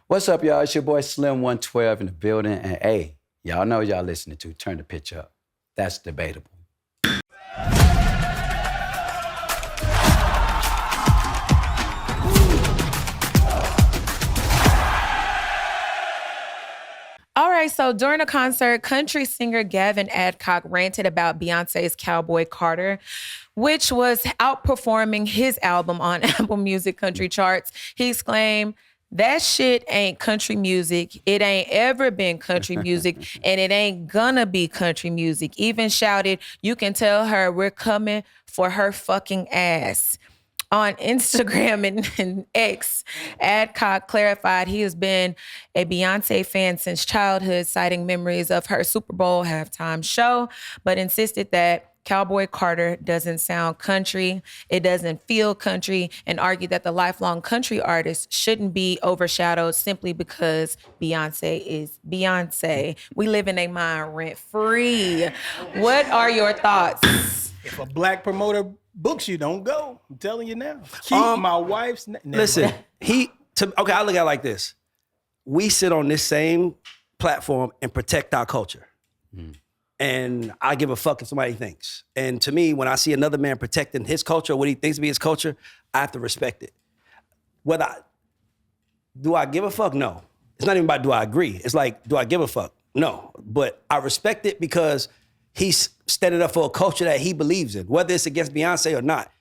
What's up, y'all? It's your boy Slim 112 in the building. And hey, y'all know y'all listening to. Turn the pitch up. That's Debatable. All right, so during a concert, country singer Gavin Adcock ranted about Beyonce's Cowboy Carter, which was outperforming his album on Apple Music country charts. He exclaimed, "That shit ain't country music. It ain't ever been country music, and it ain't gonna be country music." Even shouted, "You can tell her we're coming for her fucking ass." On Instagram and X, Adcock clarified he has been a Beyonce fan since childhood, citing memories of her Super Bowl halftime show, but insisted that Cowboy Carter doesn't sound country, it doesn't feel country, and argued that the lifelong country artist shouldn't be overshadowed simply because Beyonce is Beyonce. We live in a mind rent-free. What are your thoughts? If a black promoter books you, don't go. I'm telling you now. Keep my wife's name. Listen, okay, I look at it like this. We sit on this same platform and protect our culture. And I give a fuck if somebody thinks. And to me, when I see another man protecting his culture, what he thinks to be his culture, I have to respect it. Do I give a fuck? No. It's not even about do I agree. It's like, do I give a fuck? No. But I respect it because he's standing up for a culture that he believes in, whether it's against Beyonce or not.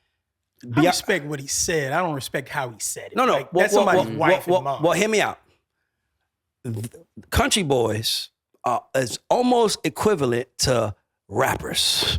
I respect what he said. I don't respect how he said it. No. Like, that's somebody's wife and mom. Well, hear me out. Country boys is almost equivalent to rappers.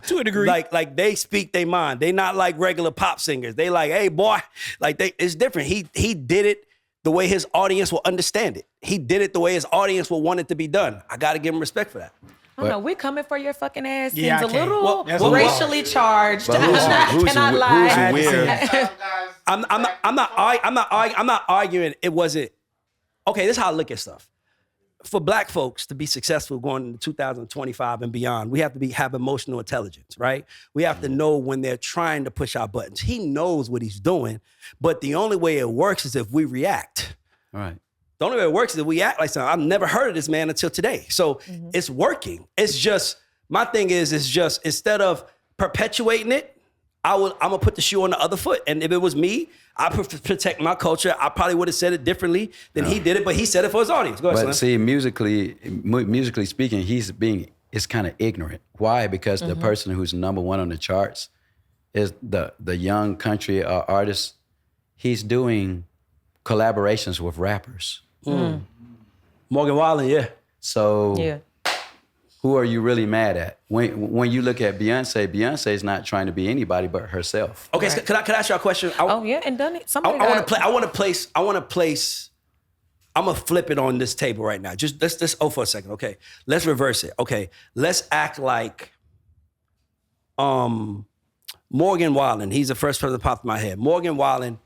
To a degree. Like they speak their mind. They not like regular pop singers. They like, hey, boy. It's different. He did it the way his audience will understand it. He did it the way his audience will want it to be done. I got to give him respect for that. I don't know, we coming for your fucking ass Yeah, seems I a little can't. racially charged. But who's Can I lie? weird? I'm not arguing it wasn't. Okay, this is how I look at stuff. For black folks to be successful going into 2025 and beyond, we have to have emotional intelligence, right? We have to know when they're trying to push our buttons. He knows what he's doing, but the only way it works is if we react. All right. The only way it works is if we act like something. I've never heard of this man until today. So it's working. It's just, my thing is just instead of perpetuating it, I'm gonna put the shoe on the other foot. And if it was me, I protect my culture. I probably would have said it differently than he did it, but he said it for his audience. Go ahead, But see, musically speaking, it's kind of ignorant. Why? Because the person who's number one on the charts is the young country artist. He's doing collaborations with rappers. Morgan Wallen, yeah. So Yeah. who are you really mad at? When you look at Beyonce is not trying to be anybody but herself. Okay, so can I ask you a question? Oh yeah, and done it. Somebody I want to place. I'm gonna flip it on this table right now. Just let's for a second. Okay, let's reverse it. Okay, let's act like Morgan Wallen. He's the first person that popped in my head. Morgan Wallen,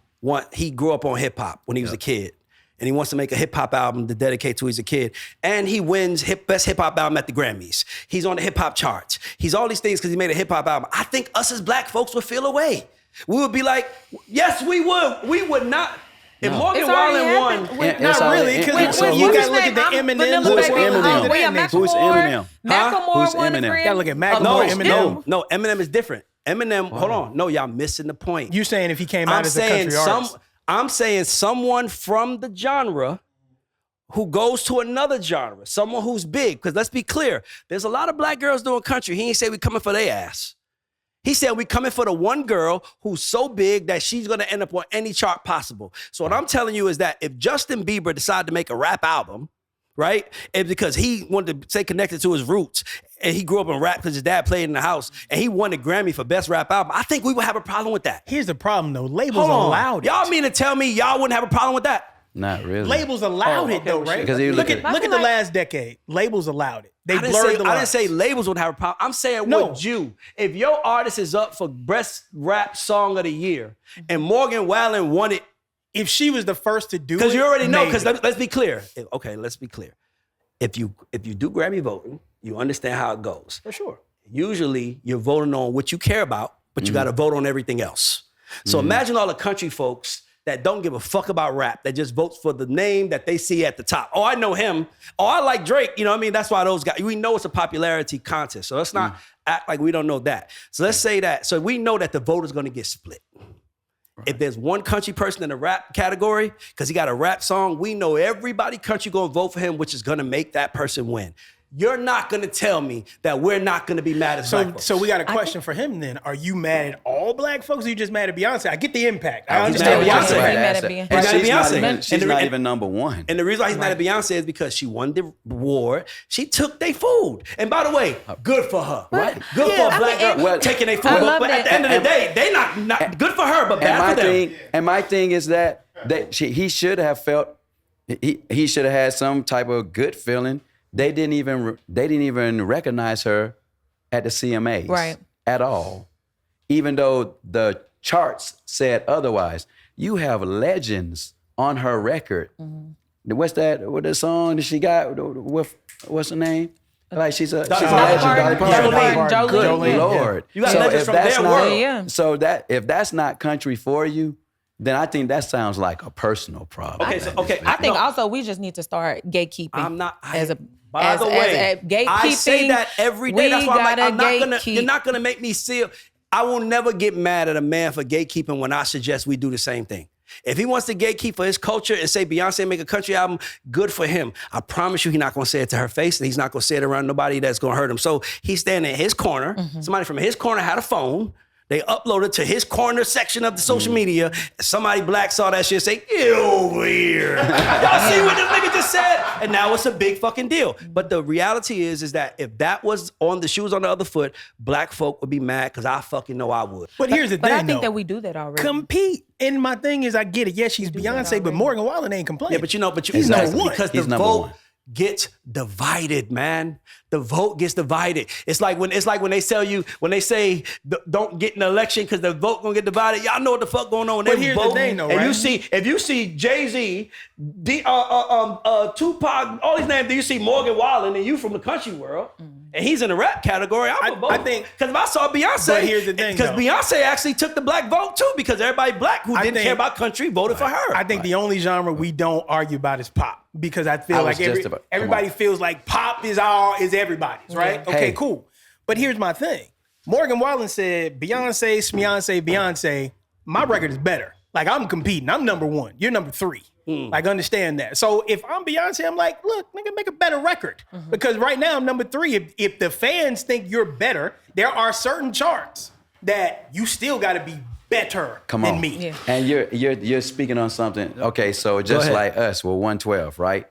he grew up on hip hop when he was a kid. And he wants to make a hip hop album to dedicate to as a kid. And he wins best hip hop album at the Grammys. He's on the hip hop charts. He's all these things because he made a hip hop album. I think us as black folks would feel away. We would be like, yes, we would. We would not. If Morgan Wallen won, Not really, because you got to look at the Eminem. Who's Eminem? Who's Eminem? Who's Eminem? You got to look at Macklemore, Eminem. No, Eminem is different. Eminem, hold on. No, y'all missing the point. You saying if he came out as a country artist? I'm saying someone from the genre who goes to another genre, someone who's big. Because let's be clear, there's a lot of black girls doing country. He ain't say we coming for their ass. He said we coming for the one girl who's so big that she's gonna end up on any chart possible. So what I'm telling you is that if Justin Bieber decided to make a rap album, right? And because he wanted to stay connected to his roots, and he grew up in rap because his dad played in the house, and he won the Grammy for Best Rap Album, I think we would have a problem with that. Here's the problem, though. Labels allowed it. Y'all mean to tell me y'all wouldn't have a problem with that? Not really. Labels allowed it, though, right? Because look at the last decade. Labels allowed it. They blurred the lines. I didn't say labels would have a problem. I'm saying would you? If your artist is up for Best Rap Song of the Year, and Morgan Wallen won it. If she was the first to do it. Because you already know, because let's be clear. Okay, let's be clear. If you do Grammy voting, you understand how it goes. For sure. Usually you're voting on what you care about, but you got to vote on everything else. So imagine all the country folks that don't give a fuck about rap, that just votes for the name that they see at the top. Oh, I know him. Oh, I like Drake. You know what I mean? That's why those guys, we know it's a popularity contest. So let's not act like we don't know that. So let's say that. So we know that the vote is going to get split. Right. If there's one country person in the rap category, because he got a rap song, we know everybody country going to vote for him, which is going to make that person win. You're not going to tell me that we're not going to be mad at black folks. So we got a question for him then. Are you mad at all black folks or are you just mad at Beyonce? I get the impact. I understand Beyonce. And she's not even number one. And the reason why he's mad at Beyonce is because she won the award. She took their food. And by the way, good for her. Right? Good for a black girl taking their food. But at the end of the day, they not good for her, but bad for them. And my thing is that he should have felt, he should have had some type of good feeling. They didn't even recognize her at the CMAs at all, even though the charts said otherwise. You have legends on her record. Mm-hmm. What's that? What the song that she got? What's her name? Like she's a legend. Dolly Parton. Good Lord! You got legends from their world. Yeah. So that if that's not country for you, then I think that sounds like a personal problem. Okay. I think also we just need to start gatekeeping. I'm not. By the way, I say that every day. That's why I'm like, you're not gonna make me seal. I will never get mad at a man for gatekeeping when I suggest we do the same thing. If he wants to gatekeep for his culture and say Beyonce make a country album, good for him. I promise you he's not gonna say it to her face and he's not gonna say it around nobody that's gonna hurt him. So he's standing in his corner. Mm-hmm. Somebody from his corner had a phone. They uploaded to his corner section of the social media. Somebody black saw that shit and say, "Get over here." Y'all see what this nigga just said? And now it's a big fucking deal. But the reality is that if that was on the shoes on the other foot, black folk would be mad because I fucking know I would. But here's the thing, But I think that we do that already. Compete. And my thing is, I get it. Yes, she's Beyonce, but Morgan Wallen ain't complaining. Yeah, but he's number one. Because the vote gets divided, man. The vote gets divided. It's like when they say don't get an election because the vote gonna get divided. Y'all know what the fuck going on when they vote. The thing, though, and right? if you see Jay-Z, Tupac, all these names, do you see Morgan Wallen and you from the country world? And he's in the rap category. I think because if I saw Beyonce, but here's the thing, because Beyonce actually took the black vote too, because everybody black who didn't care about country voted for her. I think the only genre we don't argue about is pop, because I feel like everybody feels like pop is everybody's, right? Yeah. Okay, cool. But here's my thing. Morgan Wallen said, Beyonce, my record is better. Like, I'm competing. I'm number one. You're number three. Like, understand that. So if I'm Beyonce, I'm like, look, nigga, make a better record. Mm-hmm. Because right now I'm number three. If the fans think you're better, there are certain charts that you still got to be better than me. Yeah. And you're speaking on something. Okay, so just like us, we're 112, right?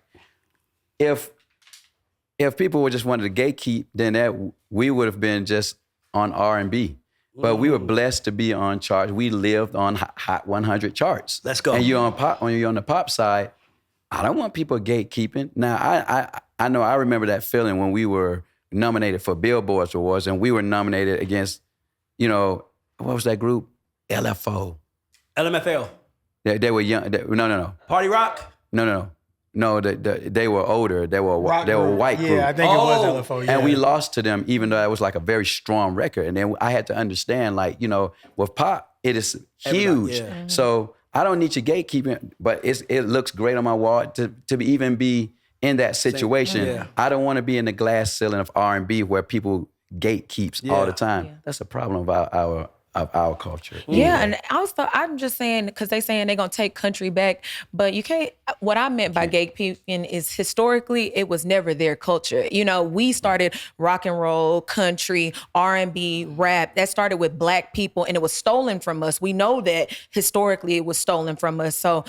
If people would just wanted to gatekeep, then we would have been just on R&B. But we were blessed to be on charts. We lived on Hot 100 charts. Let's go. And you're on pop. When you're on the pop side, I don't want people gatekeeping. Now I know I remember that feeling when we were nominated for Billboard Awards, and we were nominated against, what was that group? LFO. LMFL. They were young. No. Party Rock. No, they were older. They were white group. Yeah, I think it was LFO. Yeah. And we lost to them, even though it was like a very strong record. And then I had to understand, with pop, it is huge. Yeah. Mm-hmm. So I don't need your gatekeeping, but it looks great on my wall to even be in that situation. Yeah. I don't want to be in the glass ceiling of R&B where people gatekeeps all the time. Yeah. That's a problem of our culture. Yeah, and also I'm just saying, because they saying they're gonna take country back, but you can't. What I meant by gatekeeping is historically it was never their culture. We started rock and roll, country, R&B, rap. That started with black people, and it was stolen from us. We know that historically it was stolen from us. So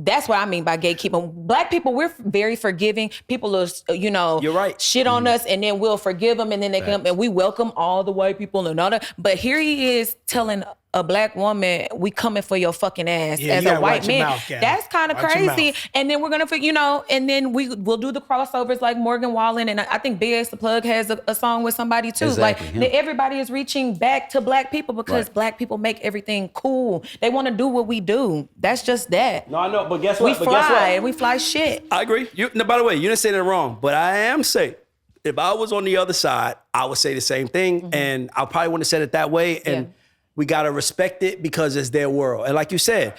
that's what I mean by gatekeeping. Black people, we're very forgiving. People will, you're right, shit on us, and then we'll forgive them, and then they come and we welcome all the white people and all that. But here he is telling a black woman, we coming for your fucking ass as a white man. That's kind of crazy. And then we're gonna, and then we'll do the crossovers like Morgan Wallen, and I think Big the Plug has a song with somebody too. Exactly. Like everybody is reaching back to black people because black people make everything cool. They want to do what we do. That's just that. No, I know, but guess what? We fly shit. I agree. By the way, you didn't say that wrong, but I am saying, if I was on the other side, I would say the same thing, and I probably wouldn't have said it that way. And we gotta respect it because it's their world. And like you said,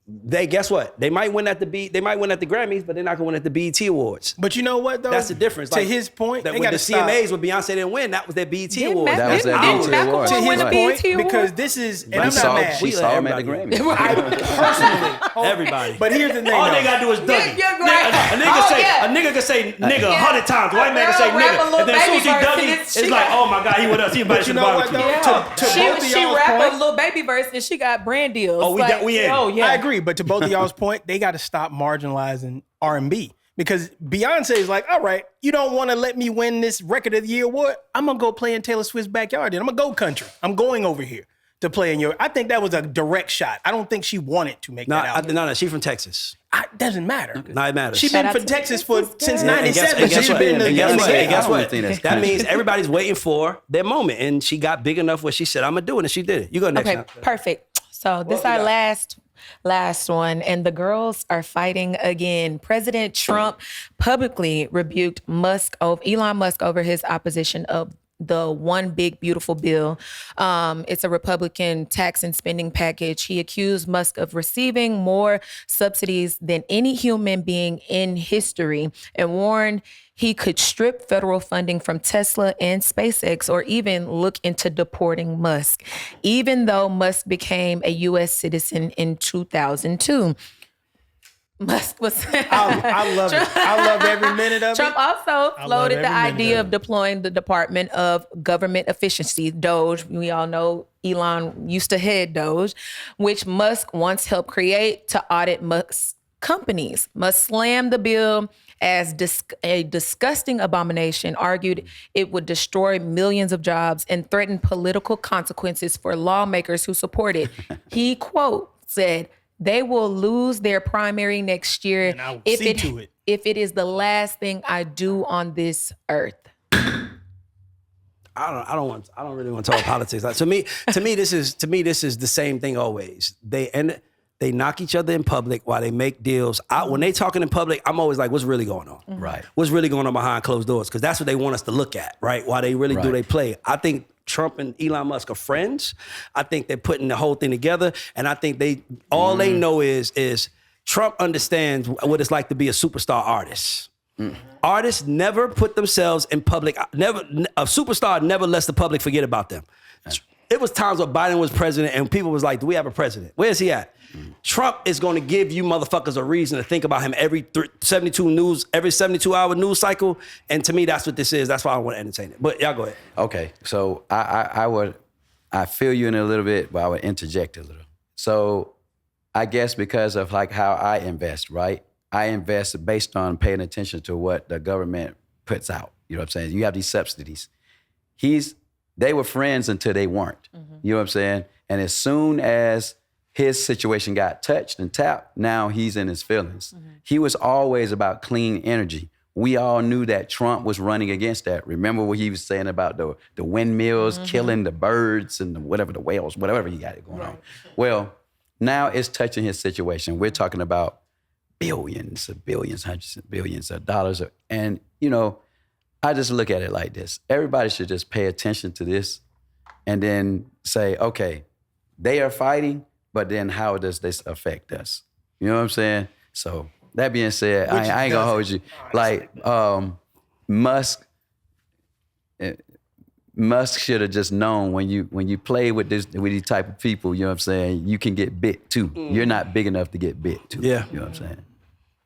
they guess what? They might win at the Grammys, but they're not gonna win at the BET Awards. But you know what though? That's the difference. To his point, that they when got the CMAs with Beyonce didn't win, that was their BET Awards. That was their BET Awards. To his Right. point, because this is, and I'm not mad. She saw him at the Grammys. I personally, Everybody. But here's the thing. All though. they gotta do is Dougie. You're right. A nigga can say nigga 100 times. The white man can say Girl, rap a nigga. little And then as soon as he baby verse, Dougie, and it's she like, got- oh my God, he with us. He invited But you to the know what, barbecue. though? Yeah. To both of She y'all's rapped point, a little baby verse and she got brand deals. Oh, we in. Oh yeah. I agree, but to both of y'all's point, they got to stop marginalizing R&B because Beyonce is like, all right, you don't want to let me win this Record of the Year award. I'm gonna go play in Taylor Swift's backyard. Then I'm gonna go country. I'm going over here to play in your. I think that was a direct shot. I don't think she wanted to make that out. No, she's from Texas. Doesn't matter. No, it matters. She's been Shout for out to Texas Texas, since girl. '97. And guess She's what? been And guess in the what? game. And guess I don't what? think that's That country. means everybody's waiting for their moment, and she got big enough where she said, "I'm gonna do it," and she did it. You go next. Okay, Now. perfect. So this is our last one, and the girls are fighting again. President Trump publicly rebuked Elon Musk over his opposition of the One Big Beautiful Bill. It's a Republican tax and spending package. He accused Musk of receiving more subsidies than any human being in history and warned he could strip federal funding from Tesla and SpaceX or even look into deporting Musk, even though Musk became a U.S. citizen in 2002. Musk was. I love it. I love every minute of Trump it. also floated the every minute idea of of deploying the Department of Government Efficiency, DOGE. We all know Elon used to head DOGE, which Musk once helped create to audit Musk's companies. Musk slammed the bill as a disgusting abomination, argued it would destroy millions of jobs and threaten political consequences for lawmakers who support it. He, quote, said, "They will lose their primary next year And I will see to it. if it is the last thing I do on this earth." I don't really want to talk politics. Like, to me, this is the same thing always. They knock each other in public while they make deals. When they talking in public, I'm always like, what's really going on? Right. What's really going on behind closed doors? Because that's what they want us to look at, right? While they really do they play. I think Trump and Elon Musk are friends. I think they're putting the whole thing together. And I think they know is Trump understands what it's like to be a superstar artist. Artists never put themselves in public. A superstar never lets the public forget about them. It was times where Biden was president and people was like, do we have a president? Where is he at? Trump is going to give you motherfuckers a reason to think about him every 72-hour news cycle. And to me, that's what this is. That's why I want to entertain it. But y'all go ahead. Okay, so I feel you in a little bit, but I would interject a little. So I guess because of like how I invest, right? I invest based on paying attention to what the government puts out. You know what I'm saying? You have these subsidies. They were friends until they weren't. You know what I'm saying? And as soon as his situation got touched and tapped, now he's in his feelings. He was always about clean energy. We all knew that Trump was running against that. Remember what he was saying about the windmills killing the birds and the whales, whatever he got it going on. Well, now it's touching his situation. We're talking about billions, hundreds of billions of dollars. And, you know, I just look at it like this. Everybody should just pay attention to this and then say, okay, they are fighting, but then how does this affect us? You know what I'm saying? So that being said, I ain't gonna hold you. Like Musk should have just known when you play with these type of people, you know what I'm saying, you can get bit too. You're not big enough to get bit too. Yeah. You know what I'm saying?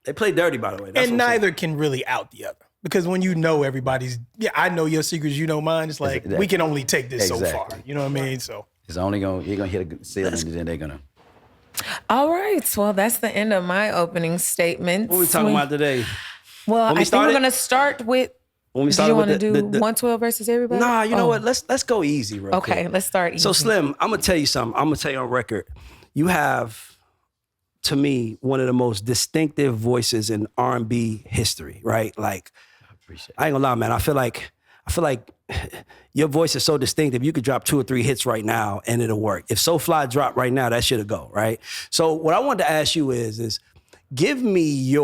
They play dirty, by the way. That's And what I'm saying. neither can really out the other. Because when you know everybody's, I know your secrets, you know mine. It's like, we can only take this so far. You know what I mean? So It's only you're gonna hit a ceiling and then they're gonna. All right. Well, that's the end of my opening statements. What we talking about today? Well, I think we're going to start with. When we Do started you want to with do the 112 versus everybody? Nah, you know what? Let's go easy, real quick. Okay, let's start easy. So Slim, I'm gonna tell you something. I'm gonna tell you on record. You have, to me, one of the most distinctive voices in R&B history, right? Like, I ain't gonna lie, man. I feel like your voice is so distinctive. You could drop 2 or 3 hits right now and it'll work. If So Fly dropped right now, that shit'll go, right? So what I wanted to ask you is give me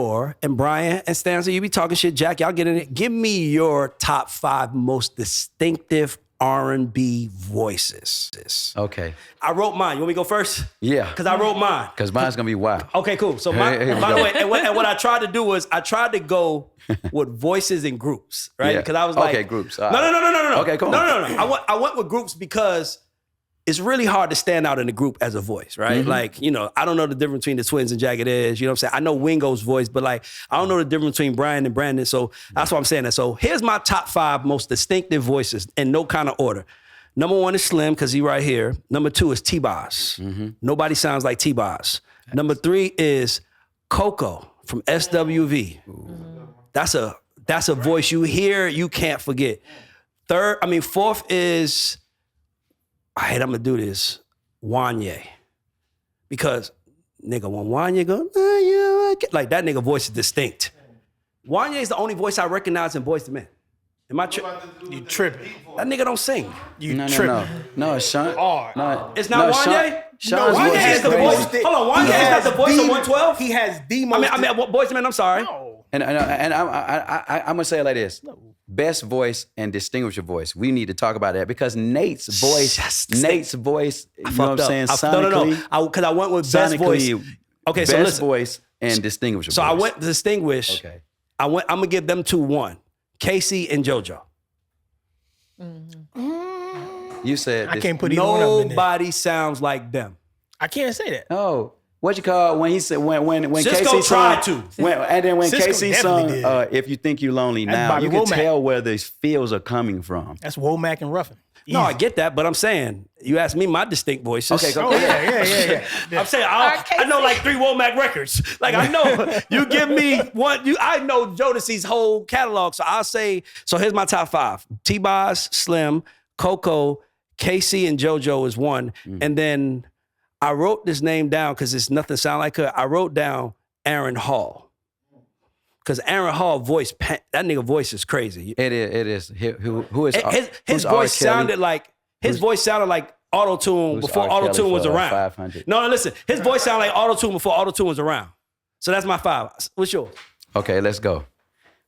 and Brian and Stanza, you be talking shit, Jack, y'all get in it. Give me your top 5 most distinctive R&B voices. Okay. I wrote mine. You want me to go first? Yeah. Because I wrote mine. Because mine's going to be wild. Okay, cool. So, by the way, and what I tried to do was I tried to go with voices in groups, right? Yeah. Because I was like, okay, groups. No. Okay, cool. No. I went with groups because it's really hard to stand out in a group as a voice, right? Mm-hmm. Like, I don't know the difference between the Twins and Jagged Edge. You know what I'm saying? I know Wingo's voice, but like, I don't know the difference between Brian and Brandon. So that's why I'm saying that. So here's my top 5 most distinctive voices in no kind of order. Number 1 is Slim, because he right here. Number 2 is T-Boz. Mm-hmm. Nobody sounds like T-Boz. Number 3 is Coco from SWV. That's a voice you hear, you can't forget. 4th is, all right, I'm gonna do this, Wanye. Because, nigga, when Wanye go, like that nigga voice is distinct. Wanye is the only voice I recognize in Boyz II Men. Am I You tripping. That nigga don't sing. You tripping. No, Sean. No. It's not Wanye? Sean's Wanye voice is the crazy. voice. Hold on, Wanye is not the voice of 112? He has the most. I mean, Boyz II Men, I'm sorry. No. And I'm going to say it like this. Best voice and distinguished voice. We need to talk about that because Nate's voice, you know what I'm saying? No. Because I went with best voice. Okay, so best listen. voice and distinguished voice. So I went distinguished. Okay. I'm going to give them 2-1. Casey and JoJo. You said I can't put either one of them in there. Nobody sounds like them. I can't say that. Oh, what you call when he said when Cisco Casey tried sung, to. and then when Cisco Casey definitely sung did. "If You Think You Lonely That's Now," Bobby you can Womack. tell where these feels are coming from. That's Womack and Ruffin. No, I get that, but I'm saying, you asked me my distinct voices. Okay, go. Oh, yeah. I'm saying, I know like 3 Womack records. Like, I know, you give me one, I know Jodeci's whole catalog. So I'll say, so here's my top 5. T-Boz, Slim, Coco, Casey, and JoJo is 1. And then I wrote this name down because it's nothing sound like her. I wrote down Aaron Hall. Because Aaron Hall voice, that nigga voice is crazy. It is. Who is His voice sounded like auto-tune before auto-tune was around. 500. No, listen. His voice sounded like auto-tune before auto-tune was around. So that's my 5. What's yours? Okay, let's go.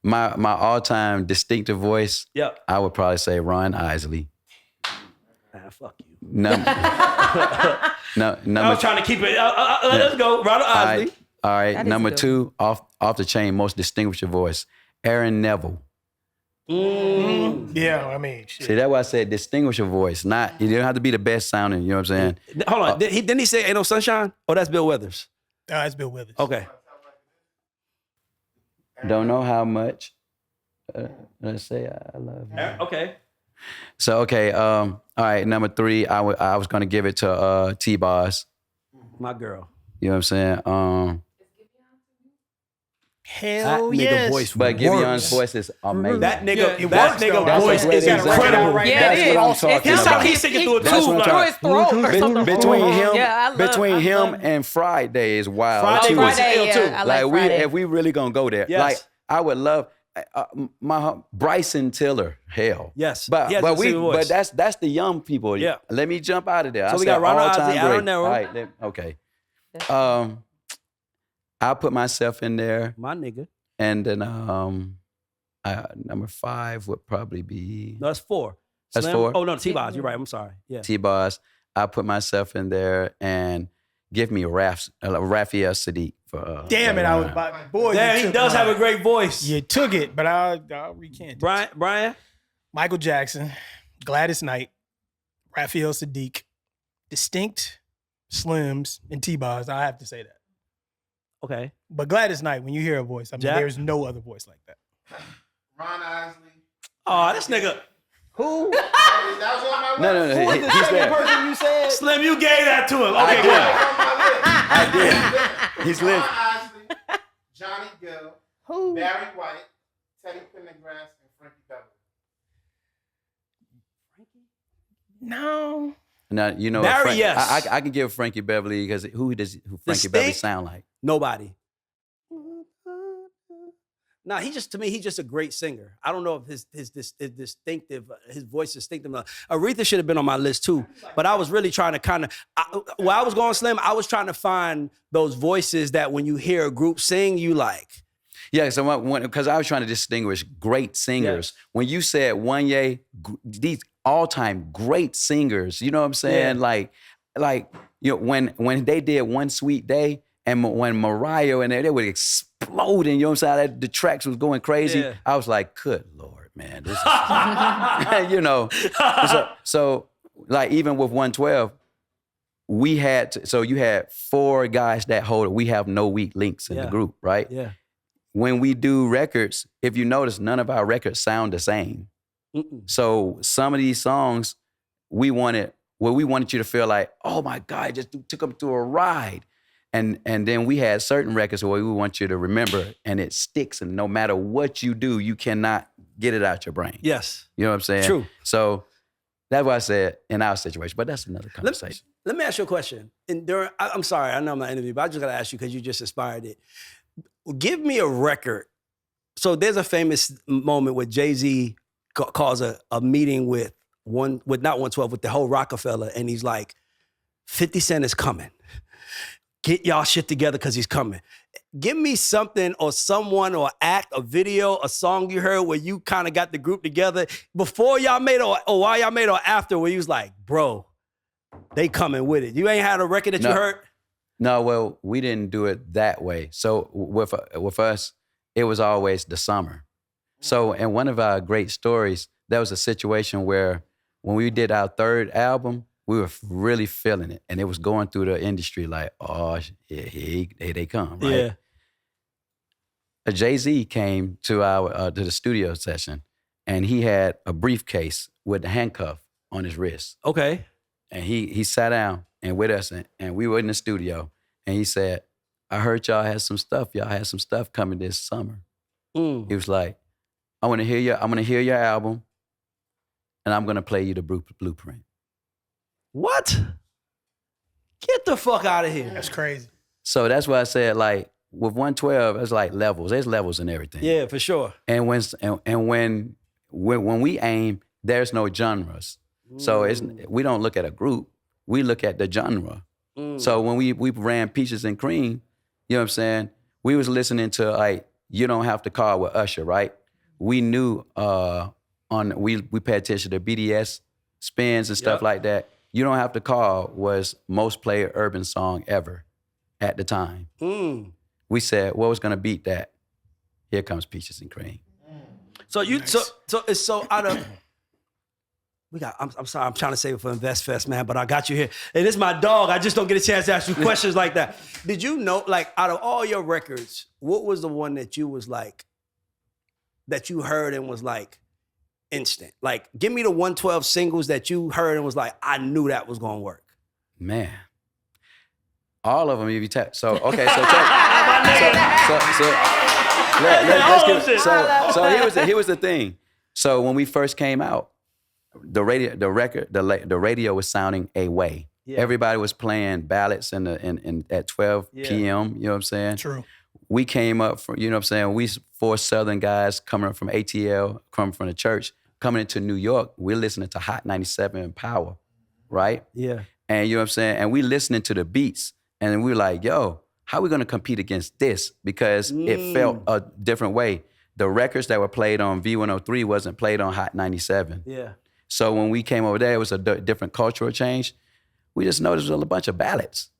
My all-time distinctive voice. Yep. I would probably say Ron Isley. Fuck you. Number. I was trying to keep it. Let's go. Ronald Isley. All right. That is Number good. 2, off the chain, most distinguished voice, Aaron Neville. Yeah, I mean, shit. See, that's why I said distinguish your voice. Not you don't have to be the best sounding. You know what I'm saying? Hold on. Didn't he say Ain't No Sunshine? Oh, that's Bill Withers. That's Bill Withers. Okay. Don't know how much. Let's say I love you. Okay. So okay. All right. Number 3, I was gonna give it to T-Boz. My girl. You know what I'm saying? Hell That nigga yes. voice But Givion's voice is amazing. That nigga, Yeah, it that works, nigga though. That's voice what- is exactly. incredible. Right Yeah, now. That's it what is. I'm It's talking his about. He's singing through a That's tube. what I'm Like, talking Through his throat or something. between him, Yeah, I love- between I him love- and Friday is wild Friday too. was Friday, ill, yeah, too. I like Like Friday. if we really gonna go there, Yes. like I would love my Bryson Tiller. Hell, Yes. but He has but the same voice. that's the young people. Yeah. Let me jump out of there. So I we said got Ronald all-time Isley, Aaron great. Neville. All right, okay. I'll put myself in there, My nigga. and then number 5 would probably be No, that's 4. That's Slim? 4? Oh, no, T-Boz. You're right. I'm sorry. Yeah. T-Boz. I'll put myself in there and give me Raphael Sadiq for. Damn it, I was about. Boy, Damn, you he took does mine. have a great voice. You took it, but I'll recant it. Brian? Michael Jackson, Gladys Knight, Raphael Sadiq, distinct Slims, and T-Boz. I have to say that. Okay. But Gladys Knight, when you hear a voice, I mean, Jack? there's no other voice like that. Ron Isley. Oh, this nigga. Who? That was on my list. No. He's there. person you said? Slim, you gave that to him. Okay, good. That was on my list. He's Ron lit. Isley, Johnny Gill, Who? Barry White, Teddy Pendergrass, and Frankie Beverly. No. Now you know Barry, Frank, yes. I can give Frankie Beverly because who Frankie Distinct? Beverly sound like? Nobody. Nah, he's just a great singer. I don't know if his distinctive, his voice is distinctive enough. Aretha should have been on my list too, but I was really trying to while I was going Slim, I was trying to find those voices that when you hear a group sing, you like. Yeah, so because I was trying to distinguish great singers. Yes. When you said Wanye, these all-time great singers. You know what I'm saying? Yeah. Like when they did One Sweet Day, and when Mariah and they would explode, and you know what I'm saying? The tracks was going crazy. Yeah. I was like, good Lord, man, this is, you know. So like even with 112, we had to, so you had 4 guys that hold it. We have no weak links in the group, right? Yeah. When we do records, if you notice, none of our records sound the same. So some of these songs, we wanted you to feel like, oh my God, just took them through a ride. And then we had certain records where we want you to remember, and it sticks, and no matter what you do, you cannot get it out your brain. Yes. You know what I'm saying? True. So that's what I said in our situation, but that's another conversation. Let me ask you a question. I'm sorry, I know I'm not interviewing, but I just got to ask you because you just inspired it. Give me a record. So there's a famous moment where Jay-Z calls a meeting with not 112, with the whole Rockefeller, and he's like, 50 Cent is coming. Get y'all shit together because he's coming. Give me something or someone or act, a video, a song you heard where you kind of got the group together before y'all made or while y'all made or after, where you was like, bro, they coming with it. You ain't had a record that you heard? No, well, we didn't do it that way. So with us, it was always the summer. So in one of our great stories, there was a situation where when we did our 3rd album, we were really feeling it. And it was going through the industry like, oh, here they come, right? Yeah. A Jay-Z came to to the studio session, and he had a briefcase with a handcuff on his wrist. Okay. And he sat down and with us, and we were in the studio, and he said, I heard y'all had some stuff. Y'all had some stuff coming this summer. He was like, I'm gonna hear your album, and I'm gonna play you the blueprint. What? Get the fuck out of here. That's crazy. So that's why I said, like, with 112, it's like levels. There's levels in everything. Yeah, for sure. And when we aim, there's no genres. So we don't look at a group. We look at the genre. So when we ran Peaches and Cream, you know what I'm saying? We was listening to like You Don't Have to Call with Usher, right? We knew we paid attention to BDS spins and stuff like that. You Don't Have to Call was most played urban song ever at the time. We said, what was gonna beat that? Here Comes Peaches and Cream. So it's so out of I'm sorry, I'm trying to save it for Invest Fest, man, but I got you here. And it's my dog. I just don't get a chance to ask you questions like that. Did you know, like, out of all your records, what was the one that you was like, that you heard and was like instant? Like, give me the 112 singles that you heard and was like, I knew that was gonna work. Man. All of them, if you tap. So, okay, so here was the thing. So when we first came out, the radio was sounding a way. Yeah. Everybody was playing ballads at 12 p.m., you know what I'm saying? True. We came up from, you know what I'm saying, we 4 Southern guys coming up from ATL, coming from the church, coming into New York, we're listening to Hot 97 and Power, right? Yeah. And you know what I'm saying? And we listening to the beats, and we were like, yo, how are we gonna compete against this? Because it felt a different way. The records that were played on V103 wasn't played on Hot 97. Yeah. So when we came over there, it was a different cultural change. We just noticed it was a bunch of ballads.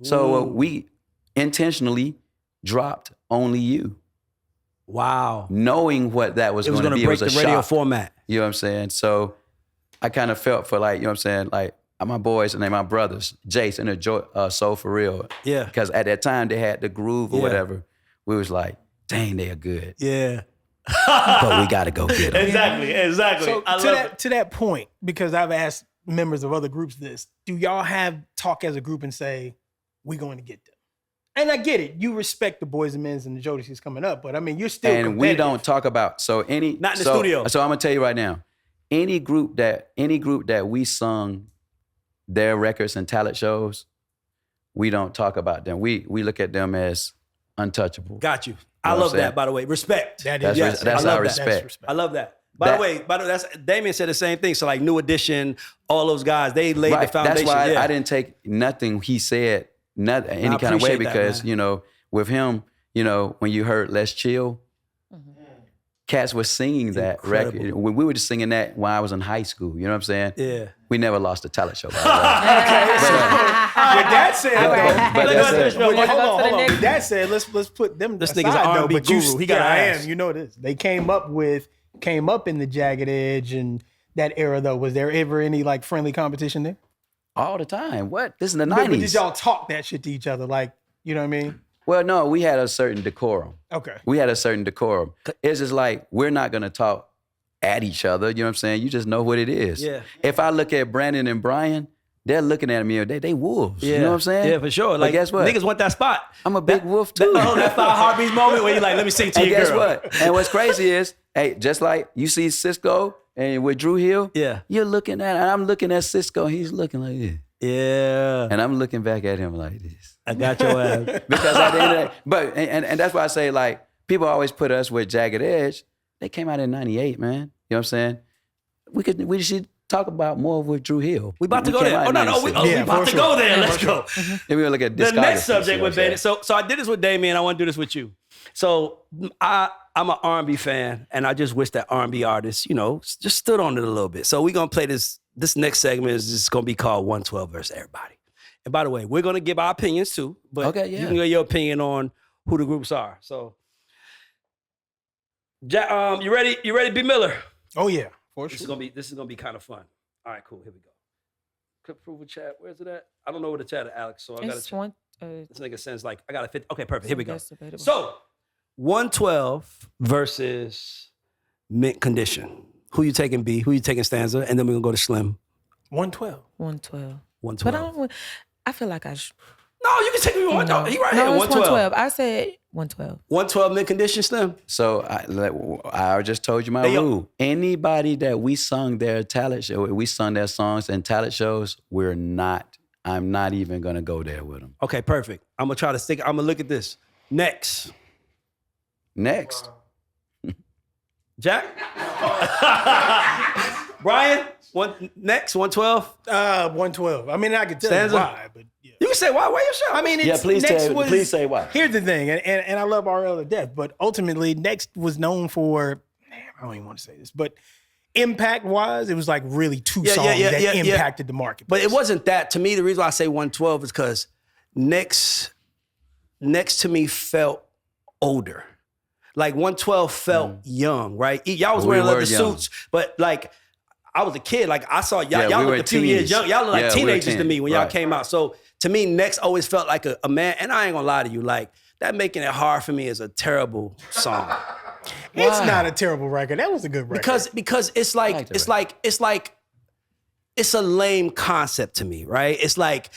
So we intentionally dropped Only You. Wow. Knowing what that was going to be. It was going to break the radio format. You know what I'm saying? So I kind of felt for like, you know what I'm saying, like my boys and my brothers, Jason and Soul For Real. Yeah. Because at that time they had the groove or whatever. We was like, dang, they are good. Yeah. But we got to go get them. Exactly. So to that point, because I've asked members of other groups this, do y'all have talk as a group and say, we going to get them? And I get it. You respect the Boys and Men's and the Jodeci's coming up, but I mean, you're still And we don't talk about, not in the studio. So I'm going to tell you right now, any group that we sung their records and talent shows, we don't talk about them. We look at them as untouchable. Got you. I love that, by the way. Respect. That's our respect. I love that. By the way, that's Damien said the same thing. So like New Edition, all those guys, they laid the foundation. That's why I didn't take nothing he said any kind of way, because, you know, with him, you know, when you heard Let's Chill, cats were singing that record. When we were just singing that when I was in high school, you know what I'm saying? Yeah. We never lost a talent show. By the way. With that said, hold on. With that said, let's put them This aside, nigga's an R&B but guru. He got I ass. am. You know this. They came up in the Jagged Edge and that era though. Was there ever any like friendly competition there? All the time. What? This is the But 90s. did y'all talk that shit to each other? Like, you know what I mean? Well, no, we had a certain decorum. Okay. We had a certain decorum. It's just like, we're not going to talk at each other. You know what I'm saying? You just know what it is. Yeah. If I look at Brandon and Brian, they're looking at me, they wolves. Yeah. You know what I'm saying? Yeah, for sure. But Like, guess what? Niggas want that spot. I'm a big wolf too. That 5 heartbeats moment where you like, let me sing to And your guess girl. what? And what's crazy is, hey, just like you see Cisco and with Drew Hill, Yeah. you're looking at, and I'm looking at Cisco, he's looking like this. Yeah. And I'm looking back at him like this. I got your ass. Because at the end of the day, but and that's why I say, like, people always put us with Jagged Edge. They came out in 98, man. You know what I'm saying? We should talk about more with Drew Hill. We about to go came there. out Oh, in no, we 96. about to go there. Let's go. Then we're gonna look at The discography, next subject see what with I'm Bennett. saying? So I did this with Damien. I want to do this with you. So I'm an R&B fan, and I just wish that R&B artists, you know, just stood on it a little bit. So we're gonna play this. This next segment is just gonna be called 112 versus everybody. And by the way, we're gonna give our opinions too, but Okay, yeah. you can give your opinion on who the groups are. So, you ready? You ready, B. Miller? Oh yeah, for This sure. is gonna be kind of fun. All right, cool. Here we go. Clip approval chat. Where's it at? I don't know where the chat is, Alex. So I gotta It's check. one. This nigga sends like I got to fit. Okay, perfect. Here we go. That's debatable. So 112 versus mint condition. Who you taking, B? Who you taking, Stanza? And then we're gonna go to Slim. 112. 112. 112. But I feel like I should. No, you can take me one. No, He right no, here. it's 112. I said 112. 112 mint condition, Slim. So I just told you my Hey, yo. rule. Anybody that we sung their talent show, we sung their songs and talent shows, I'm not even gonna go there with them. Okay, perfect. I'm gonna try to stick. I'm gonna look at this. Next, Next. Jack. Brian. Next 112. 112. I mean, I could tell Stanza? you why, but yeah. You can say why? Why you sure? I mean, it's, Yeah, please Next tell- was, please say why. Here's the thing, and I love RL to death, but ultimately, Next was known for, I don't even want to say this, but impact-wise, it was like really two songs that impacted the market. But it wasn't that. To me, the reason why I say 112 is because Next to me felt older. Like 112 felt young, right? Y'all was We wearing were leather young. suits, but like I was a kid. Like I saw y'all, Yeah, y'all we were looked a few years teens. young. Y'all look like Yeah, we were teenagers to teens, me when y'all right. came out. So to me, Next always felt like a man. And I ain't gonna lie to you, like that Making It Hard for Me is a terrible song. It's not a terrible record. That was a good record. Because it's like it's a lame concept to me, right? It's like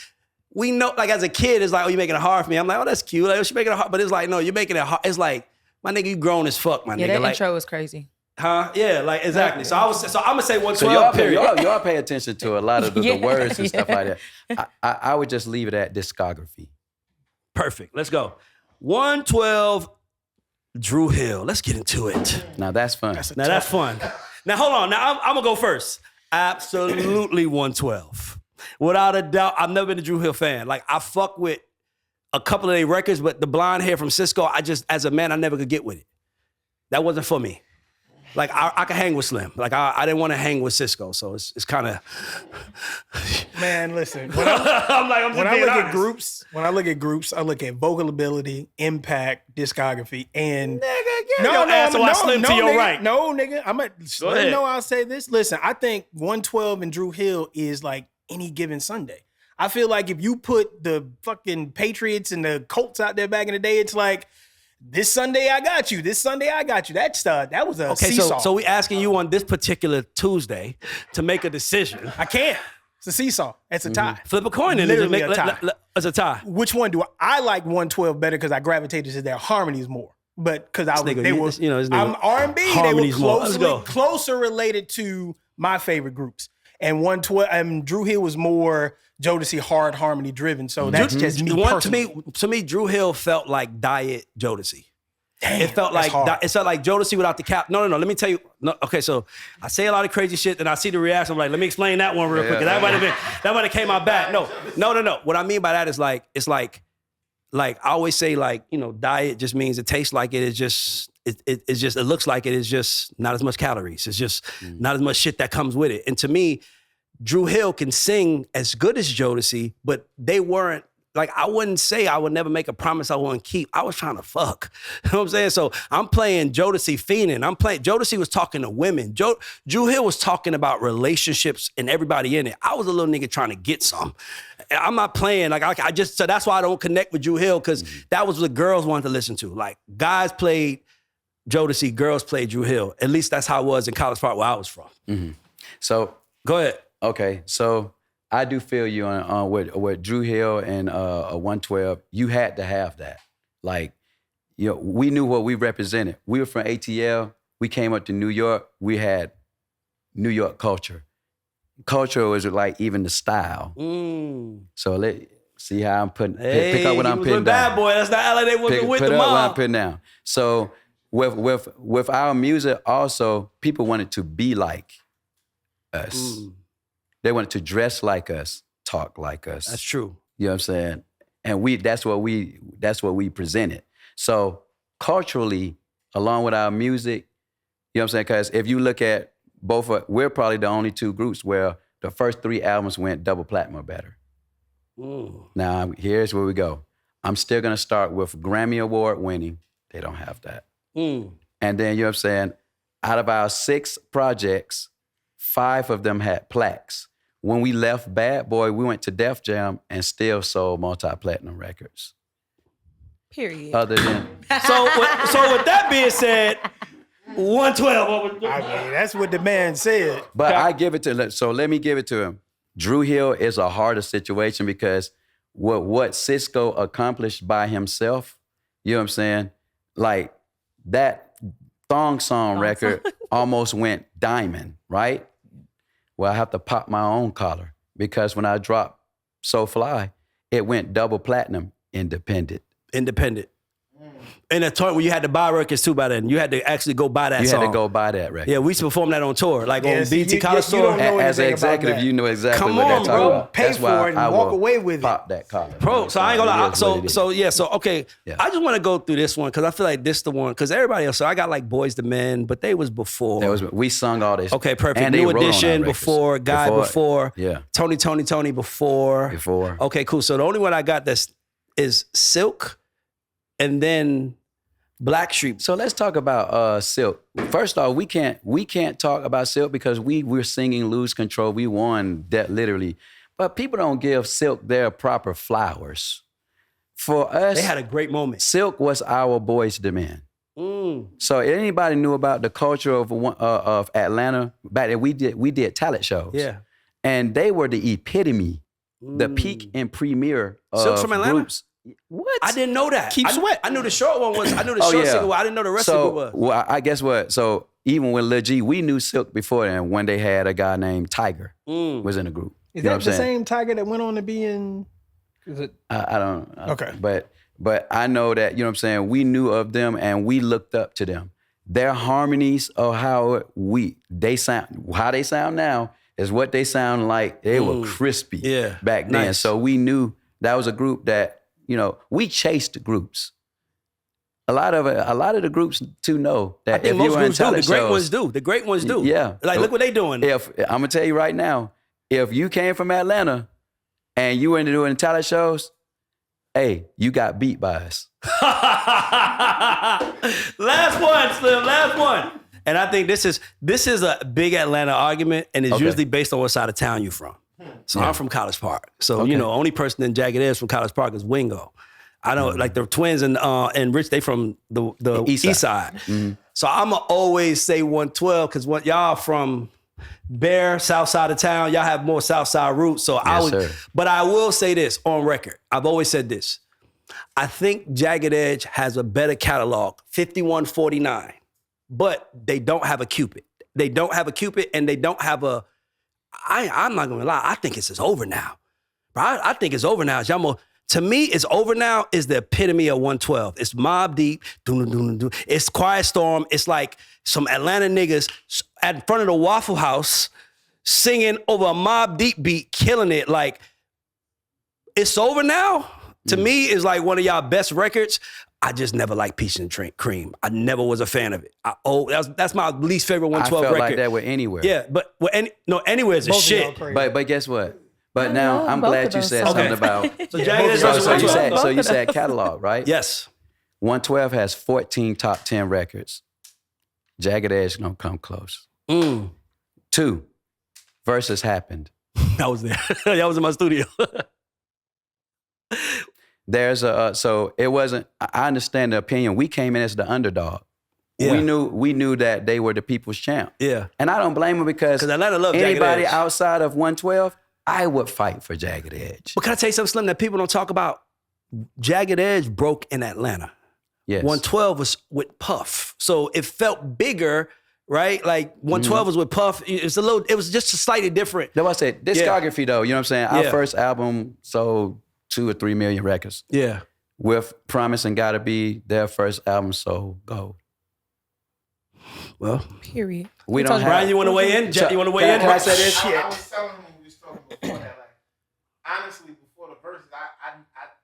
we know, like as a kid, it's like, oh, you're making it hard for me. I'm like, oh, that's cute. Like, oh, she making it hard, but it's like, no, you're making it hard. It's like, my nigga, you grown as fuck, my Yeah, nigga. that Like, intro was crazy. huh? Yeah, like exactly. So I'm gonna say 112. So y'all period. pay attention to a lot of the Yeah, words and stuff yeah. like that. I would just leave it at discography. Perfect. Let's go. 112. Drew Hill. Let's get into it. Now that's fun. Now that's fun. Now hold on. Now I'm gonna go first. Absolutely 112. Without a doubt, I've never been a Drew Hill fan. Like I fuck with a couple of their records, but the blonde hair from Cisco, I just, as a man, I never could get with it. That wasn't for me. Like I could hang with Slim. Like I didn't want to hang with Cisco, so it's kind of. Man, listen. When I look at groups, I look at vocal ability, impact, discography, and Slim to your nigga, right. No, nigga. I'm at Go let ahead. me know I'll say this. Listen, I think 112 and Drew Hill is like any given Sunday. I feel like if you put the fucking Patriots and the Colts out there back in the day, it's like this Sunday I got you. This Sunday I got you. That was a Okay, seesaw. so we asking you on this particular Tuesday to make a decision. I can't. It's a seesaw. It's a tie. Flip a coin and Literally a tie. It's a tie. Which one do I like 112 better because I gravitated to their harmonies more. But because This nigga- I'm R&B, they were harmonies more. Let's go. closer related to my favorite groups. And 112, Drew Hill was more Jodeci hard harmony driven. So that's just me personally. To me, Drew Hill felt like diet Jodeci. Damn, It felt that's like hard. Jodeci without the cap. No. Let me tell you. No, okay, so I say a lot of crazy shit, and I see the reaction. I'm like, let me explain that one real quick. 'Cause that might have came out bad. No. What I mean by that is like I always say, like, you know, diet just means it tastes like it. it's just, it looks like it is just not as much calories. It's just not as much shit that comes with it. And to me, Drew Hill can sing as good as Jodeci, but they weren't, like, I wouldn't say I would never make a promise I wouldn't keep. I was trying to fuck. You know what I'm saying? So I'm playing Jodeci fiending. Jodeci was talking to women. Drew Hill was talking about relationships and everybody in it. I was a little nigga trying to get some. I'm not playing, like, so that's why I don't connect with Drew Hill, because that was what girls wanted to listen to. Like, guys played Jodeci, girls played Drew Hill. At least that's how it was in College Park where I was from. Mm-hmm. So. Go ahead. Okay, so I do feel you on with Drew Hill and a 112. You had to have that. Like, you know, we knew what we represented. We were from ATL. We came up to New York. We had New York culture. Culture was like even the style. So let's see how I'm putting. Pick up what I'm putting down. Bad boy. That's not LA. They wasn't with the mom. Put up what I'm putting down. So with our music, also people wanted to be like us. They wanted to dress like us, talk like us. That's true. You know what I'm saying? And that's what we presented. So culturally, along with our music, you know what I'm saying? Because if you look at we're probably the only two groups where the first 3 albums went double platinum or better. Now, here's where we go. I'm still gonna start with Grammy Award winning. They don't have that. And then, you know what I'm saying? Out of our 6 projects, 5 of them had plaques. When we left Bad Boy, we went to Def Jam and still sold multi-platinum records. Period. Other than so with that being said, 112. I mean, that's what the man said. But I give it to, so let me give it to him. Drew Hill is a harder situation because what Cisco accomplished by himself, you know what I'm saying? Like that Thong Song record almost went diamond, right? Well, I have to pop my own collar because when I dropped So Fly, it went double platinum independent. And a tour where you had to buy records too by then. You had to actually go buy that song. You had to go buy that record. Yeah, we used to perform that on tour, like on BT College Tour. As an executive, you know exactly what they're talking about. Pay for it and walk away with it. Pop that collar. Bro, so I ain't gonna lie. Okay. Yeah. I just want to go through this one because I feel like this the one, because everybody else, so I got like Boys to Men, but they was before. We sung all this. Okay, perfect. And New Edition before, Guy before, yeah. Tony before. Okay, cool. So the only one I got is Silk and then Blackstreet. So let's talk about Silk. First off, we can't talk about Silk because we're singing Lose Control. We won that literally. But people don't give Silk their proper flowers. For us, they had a great moment. Silk was our boys' demand. So anybody knew about the culture of Atlanta back then, we did talent shows. Yeah. And they were the epitome, the peak and premiere of Silk from Atlanta? groups. What? I didn't know that. Keep Sweat. I knew the short one was. I knew the short single. I didn't know the rest of it was. Well, I guess what? So even with Lil G, we knew Silk before then when they had a guy named Tiger was in the group. Is that the same Tiger that went on to be in? Is it? I don't. Okay. But I know that, you know what I'm saying, we knew of them and we looked up to them. Their harmonies of how they sound now is what they sound like. They were crispy back then. Nice. So we knew that was a group that, you know, we chased groups. A lot of the groups too know that if you were in talent shows, the great ones do. Yeah. Like, look what they doing. I'm gonna tell you right now, if you came from Atlanta and you were into doing talent shows, hey, you got beat by us. Last one, Slim. Last one. And I think this is a big Atlanta argument, and it's usually based on what side of town you're from. So I'm from College Park. So, you know, only person in Jagged Edge from College Park is Wingo. I know, like the twins and Rich, they from the east side. Mm-hmm. So I'ma always say 112 because y'all from Bear, south side of town. Y'all have more south side roots. So but I will say this on record. I've always said this. I think Jagged Edge has a better catalog, 5149, but they don't have a Cupid. They don't have a Cupid and they don't have a, I'm not gonna lie, I think it's over now. I think it's over now. To me, it's over now is the epitome of 112. It's Mobb Deep, it's Quiet Storm. It's like some Atlanta niggas in front of the Waffle House singing over a Mobb Deep beat, killing it. Like, it's over now. To me, is like one of y'all best records. I just never liked Peaches and Cream. I never was a fan of it. That's my least favorite 112 I felt record. like that with Anywhere. Yeah, but Anywhere is a Both of shit. y'all crazy. But guess what? But now love I'm both glad of you those said songs. something Okay. about. So Jagged Edge versus So you 112. said so you said catalog, right? Yes. 112 has 14 top 10 records. Jagged Edge don't come close. 2, Versus happened. I was there. That was in my studio. There's so it wasn't. I understand the opinion. We came in as the underdog. Yeah. We knew that they were the people's champ. Yeah. And I don't blame them because Atlanta loved Jagged anybody Edge. outside of 112, I would fight for Jagged Edge. But can I tell you something, Slim, that people don't talk about? Jagged Edge broke in Atlanta. Yes. 112 was with Puff. So it felt bigger, right? Like 112 was with Puff. It was just slightly different. That's what I said. Discography though, you know what I'm saying? Our Yeah. first album sold 2 or 3 million records. Yeah. With Promise and Gotta Be, their first album sold gold. Well, Period. We don't have. Brian, you want to weigh in? Jet, you want to weigh in? Can I say this? I was telling him when we was talking before that, like, honestly, before the verses, I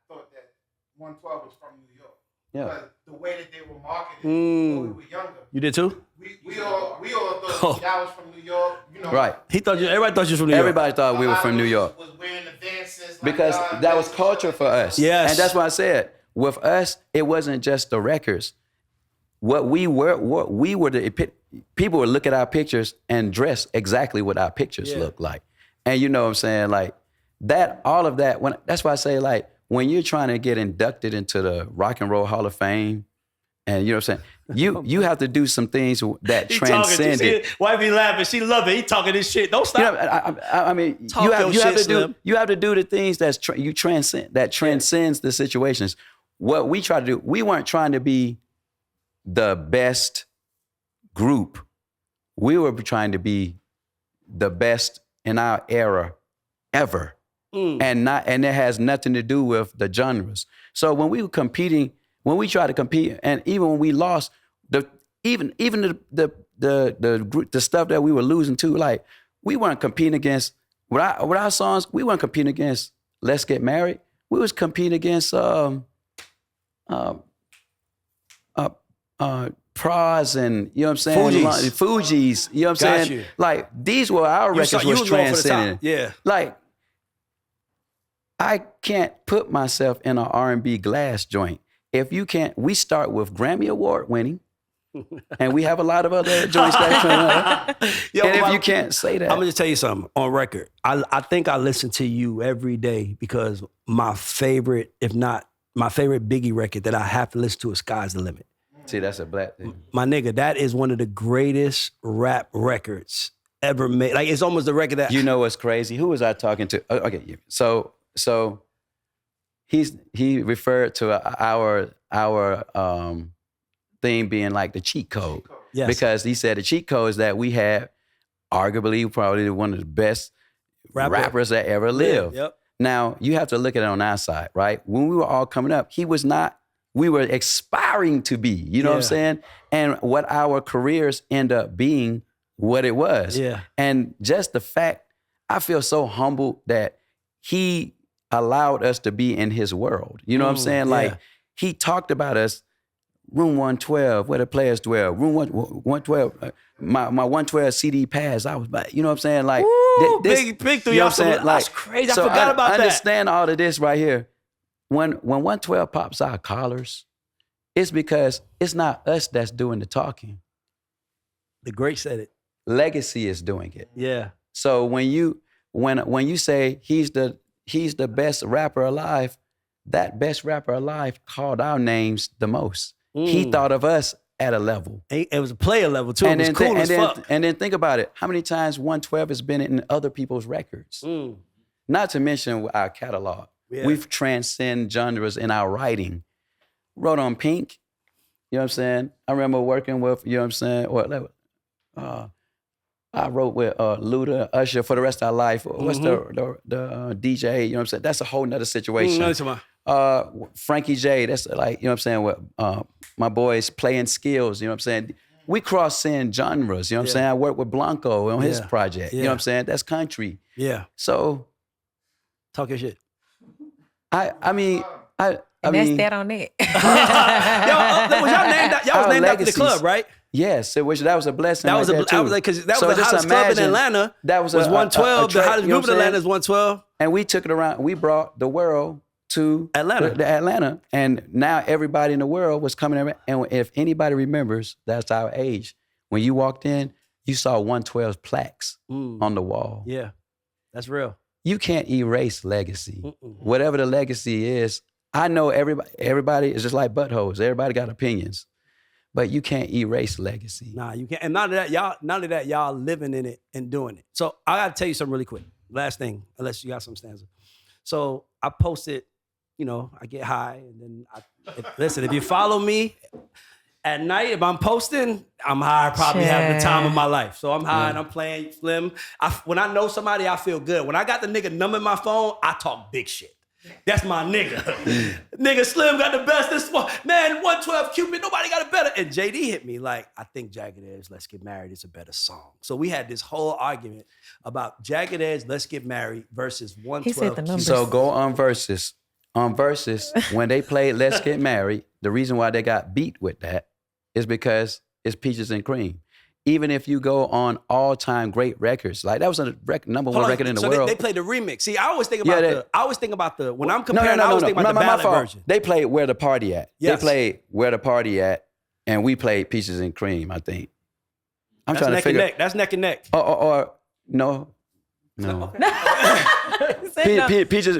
thought that 112 was from New York. Yeah. Because the way that they were marketed when we were younger. You did too? We all thought y'all was from New York. You know, Right. Everybody thought you was from New York. Everybody thought we were from New York. Was wearing the dances like Because that was culture for us. Yes. And that's why I said, with us, it wasn't just the records. What we were people would look at our pictures and dress exactly what our pictures look like. And you know what I'm saying? Like that, all of that, that's why I say, like, when you're trying to get inducted into the Rock and Roll Hall of Fame, and you know what I'm saying, you have to do some things that transcend it. Why be laughing? She love it. He talking this shit. Don't stop. You know, I mean, Talk you your have shit, to Slim. you have to do the things you transcend, that transcends the situations. What we try to do, we weren't trying to be the best group. We were trying to be the best in our era ever. And it has nothing to do with the genres. So when we were competing, when we tried to compete, and even when we lost, even the stuff that we were losing to, like we weren't competing against with our songs. We weren't competing against Let's Get Married. We was competing against Pras and, you know what I'm saying? Fugees, you know what I'm saying? You. Like, these were our records was transcending. Yeah. Like, I can't put myself in an R&B glass joint. If you can't, we start with Grammy Award winning, and we have a lot of other joints that and if you can't say that. I'm gonna just tell you something on record. I think I listen to you every day because my favorite, if not my favorite Biggie record that I have to listen to is Sky's the Limit. See, that's a black thing. My nigga, that is one of the greatest rap records ever made. Like, it's almost the record that... You know what's crazy? Who was I talking to? Okay, so he referred to our thing being like the cheat code. Yes. Because he said the cheat code is that we had arguably probably one of the best rappers that ever lived. Yep. Now, you have to look at it on our side, right? When we were all coming up, he was not... We were aspiring to be, you know what I'm saying? And what our careers end up being what it was. Yeah. And just the fact, I feel so humbled that he allowed us to be in his world. You know what I'm saying? Like, he talked about us, Room 112, where the players dwell. Room 112, my 112 CD pass, I was back. You know what I'm saying? Like, big through you know y'all. what I'm saying? Like, That's crazy. I so forgot about that. Understand all of this right here. When 112 pops our collars, it's because it's not us that's doing the talking. The great said it. Legacy is doing it. Yeah. So when you say he's the best rapper alive, that best rapper alive called our names the most. He thought of us at a level. It was a player level too. It was cool as fuck. And then think about it. How many times 112 has been in other people's records? Not to mention our catalog. Yeah. We've transcended genres in our writing. Wrote on Pink, you know what I'm saying? I remember working with, you know what I'm saying? I wrote with Luda, Usher for the rest of our life. What's the DJ, you know what I'm saying? That's a whole nother situation. Frankie J, that's like, you know what I'm saying? My boys playing skills, you know what I'm saying? We cross-send genres, you know what I'm saying? I worked with Blanco on his project, you know what I'm saying? That's country. Yeah. So. Talk your shit. I mean, And mean, that's that on it. Was y'all named? Y'all was named after the club, right? Yes, that was a blessing. That was right that was the hottest club in Atlanta. That was 112. The hottest group in Atlanta is 112. And we took it around. We brought the world to Atlanta, and now everybody in the world was coming in. And if anybody remembers, that's our age. When you walked in, you saw 112 plaques on the wall. Yeah, that's real. You can't erase legacy. Whatever the legacy is, I know everybody is just like buttholes. Everybody got opinions. But you can't erase legacy. Nah, you can't. And none of that, y'all living in it and doing it. So I gotta tell you something really quick. Last thing, unless you got some stanza. So I posted, I get high, and then listen, if you follow me at night, if I'm posting, I'm high, probably having the time of my life. So I'm high and I'm playing Slim. When I know somebody, I feel good. When I got the nigga number in my phone, I talk big shit. That's my nigga. Nigga Slim got the best. This one, man, 112 Cupid, nobody got it better. And JD hit me like, I think Jagged Edge, Let's Get Married is a better song. So we had this whole argument about Jagged Edge, Let's Get Married versus 112. He said the numbers. So go on Versus. On Versus, when they played Let's Get Married, the reason why they got beat with that is because it's Peaches and Cream. Even if you go on all-time great records, like that was a number one record in the world. They played the remix. See, I always think about the when I'm comparing, I always think about the ballad version. They played Where the Party At. Yes. They played Where the Party At, and we played Peaches and Cream, I think. I'm trying to figure. Neck. That's neck and neck. Or no. Peaches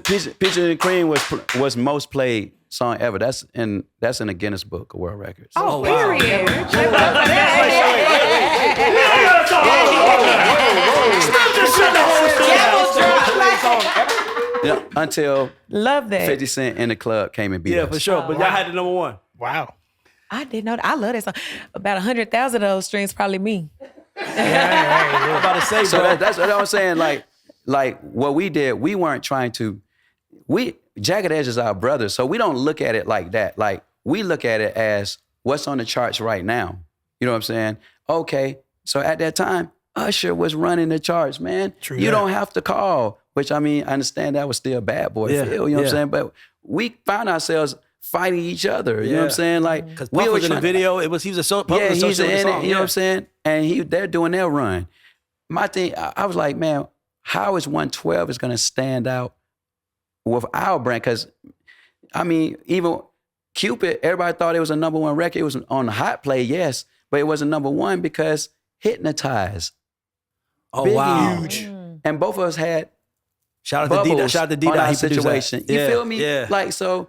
and Cream was most played song ever. That's in the Guinness Book of World Records. Oh, period. Until love that 50 Cent in the club came and beat us. Yeah, for sure. But y'all had the number one. Wow. I didn't know that. I love that song. About 100,000 of those streams probably me. I'm about to say, so bro. that's what I'm saying. Like what we did, we weren't trying to. Jagged Edge is our brother, so we don't look at it like that. Like we look at it as what's on the charts right now. You know what I'm saying? Okay, so at that time, Usher was running the charts, man. True you that. don't have to call, which I mean, I understand that was still Bad Boy feel, you know what I'm saying? But we found ourselves fighting each other, you know what I'm saying? Like, because Puff was in the video, he was he's in he's in the song, it, you know what I'm saying? And they're doing their run. My thing, I was like, man, how is 112 is gonna stand out with our brand? Because, I mean, even Cupid, everybody thought it was a number one record. It was on the hot play, yes, but it wasn't number one because Hypnotize. Oh, Biggie, wow. Huge. And both of us had shout out to D-Dot, on our he produced situation. that. You feel me? Yeah. Like, so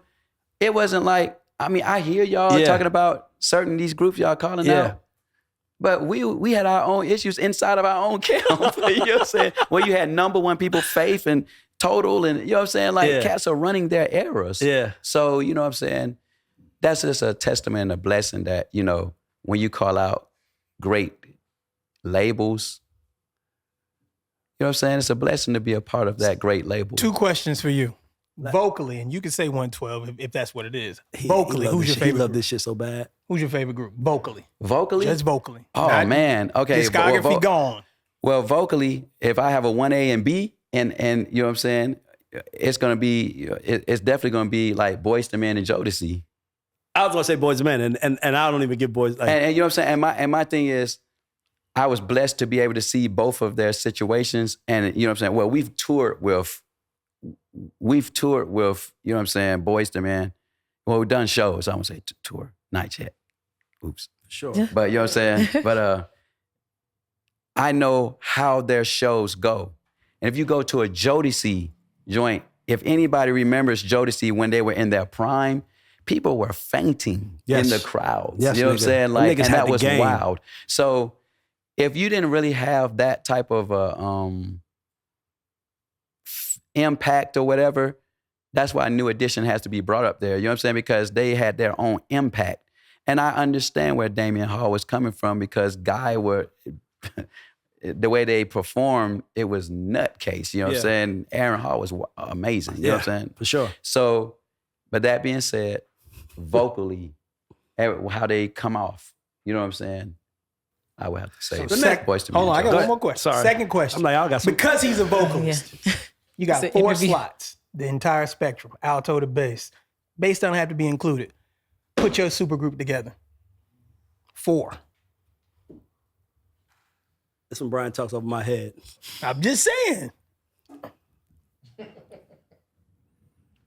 it wasn't like, I mean, I hear y'all talking about certain these groups y'all calling out, but we had our own issues inside of our own camp. You know what I'm saying? Where you had number one people, Faith and Total, and you know what I'm saying? Like, cats are running their eras. Yeah. So, you know what I'm saying? That's just a testament, a blessing that, you know, when you call out great labels, you know what I'm saying? It's a blessing to be a part of that great label. 2 questions for you. Vocally, and you can say 112 if that's what it is. Vocally, who's your favorite? He loved group? this shit so bad. Who's your favorite group? Vocally. Vocally? Just vocally. Oh, Not man. Okay. discography gone. Well, vocally, if I have a 1A and B, and you know what I'm saying, it's going to be, it's definitely going to be like Boyz II Men and Jodeci. I was going to say Boyz II Men, and I don't even give boys. Like, and you know what I'm saying? And my thing is, I was blessed to be able to see both of their situations. And you know what I'm saying? Well, we've toured with, you know what I'm saying, Boyz II Men. Well, we've done shows. I won't say tour, not yet. Oops. Sure. But you know what I'm saying? But I know how their shows go. And if you go to a Jodeci joint, if anybody remembers Jodeci when they were in their prime, people were fainting in the crowds. Yes, you know what I'm saying? Like, and that was game. wild. So if you didn't really have that type of impact or whatever, that's why New Edition has to be brought up there. You know what I'm saying? Because they had their own impact. And I understand where Damian Hall was coming from because the way they performed, it was nutcase. You know what I'm saying? Aaron Hall was amazing. You know what I'm saying? For sure. So, but that being said, vocally, how they come off, you know what I'm saying? I would have to say Boyz II Men. Hold on, I got one more question. Sorry. Second question. I'm like, I got some. Because he's a vocalist, you got It's an 4 interview. slots, the entire spectrum, alto to bass. Bass don't have to be included. Put your super group together. 4. That's when Brian talks over my head. I'm just saying.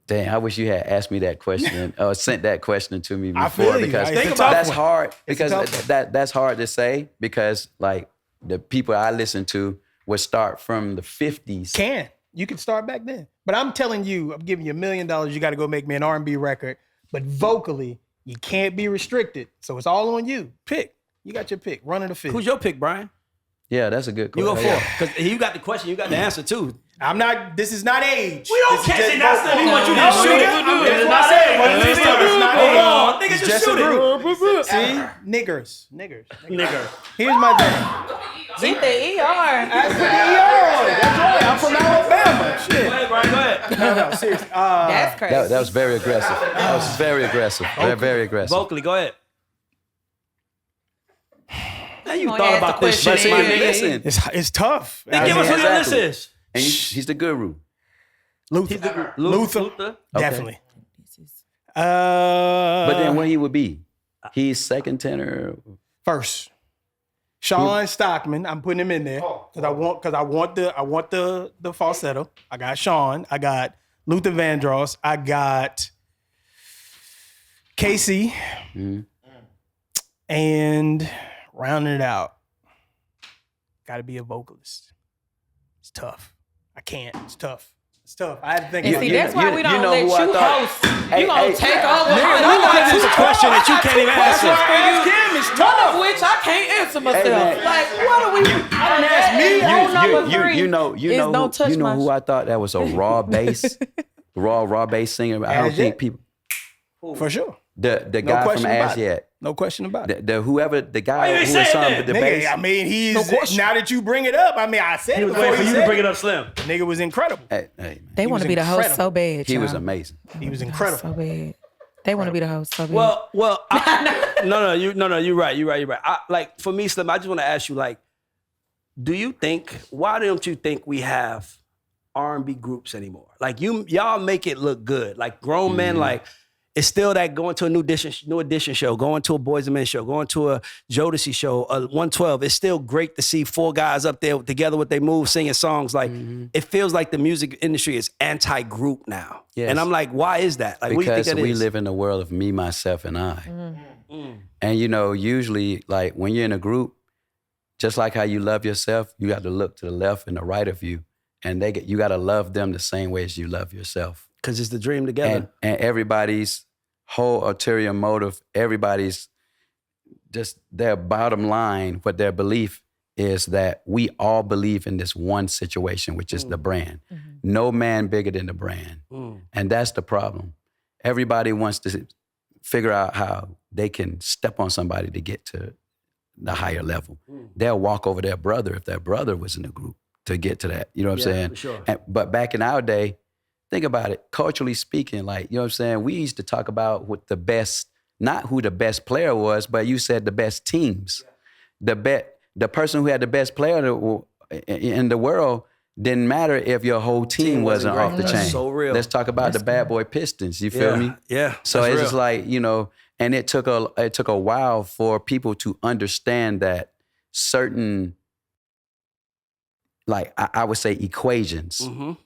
Dang, I wish you had asked me that question or sent that question to me I feel before you. because Think about that's it. hard. It's a Because tough one. that's hard to say because like the people I listen to would start from the 50s. You can start back then. But I'm telling you, I'm giving you $1 million. You got to go make me an R&B record. But vocally, you can't be restricted. So it's all on you. Pick. You got your pick. Run in the field. Who's your pick, Brian? Yeah, that's a good You question. go 4. Because you got the question, you got the answer too. I'm not, this is not age. We don't This is care. just See, that's vocal. the what you No, didn't shoot it. That's It's what I said. What is this? It's not Hold age. on. Nigga, It's just just a shoot it. group. See? Niggers. Nigga. Here's my thing. Get the ER. That's what the ER on it. That's right. I'm from Alabama. Shit. Go ahead, Brian, go ahead. No, seriously. That's crazy. That was very aggressive. That was very aggressive. Very aggressive. Vocally, go ahead. Man, you Gonna thought ask about the this question shit, my again. nigga. Listen, It's tough. Then give us who your list Exactly. is. and he's the guru. Luther. Luther. Okay. Definitely. But then what he would be? He's second tenor. First. Sean Stockman, I'm putting him in there because I want the falsetto. I got Sean. I got Luther Vandross. I got Casey, and rounding it out, got to be a vocalist. It's tough. I can't. It's tough. It's tough. I had to think. And about see, it. that's why we don't know let who I you thought- host. You gonna take over. This is a question that you can't even answer. It's None tough. of which I can't answer myself. man. Like, what are we? I didn't ask me. Number 3 you know don't touch my who I thought that was a raw bass, raw bass singer. I don't Azjet? think people. For sure. The No guy from question about it. Azjet. No question about it. The guy you who ain't was saying on that? the Nigga, bass. I mean, he's No question. now that you bring it up. I mean, I said it before Wait for he you said to bring it up, Slim. Nigga was incredible. Hey, man. They want was to be the host incredible. so bad. He was y'all. amazing. He was incredible. So bad. They want to be the host so bad. Well, you're right. Like for me, Slim, I just want to ask you, like, why don't you think we have R&B groups anymore? Like y'all make it look good. Like grown men, like it's still that going to a new edition show, going to a Boys and Men show, going to a Jodeci show, a 112. It's still great to see 4 guys up there together with their moves, singing songs. Like it feels like the music industry is anti-group now. Yes. And I'm like, why is that? Like, what do you think Because that we is? live in the world of me, myself, and I. And usually, like when you're in a group, just like how you love yourself, you got to look to the left and the right of you, and you got to love them the same way as you love yourself. Because it's the dream together. And everybody's whole ulterior motive, everybody's just their bottom line, what their belief is that we all believe in this one situation, which is the brand. No man bigger than the brand. And that's the problem. Everybody wants to figure out how they can step on somebody to get to the higher level. They'll walk over their brother if their brother was in the group to get to that. You know what I'm saying? For sure. But back in our day, think about it, culturally speaking, like, you know what I'm saying? We used to talk about what the best, not who the best player was, but you said the best teams. The person who had the best player in the world didn't matter if your whole team wasn't great. off the That's chain. so real. Let's talk about the bad boy Pistons. You feel me? Yeah. So that's it's real. just like, and it took a while for people to understand that certain, like I would say equations,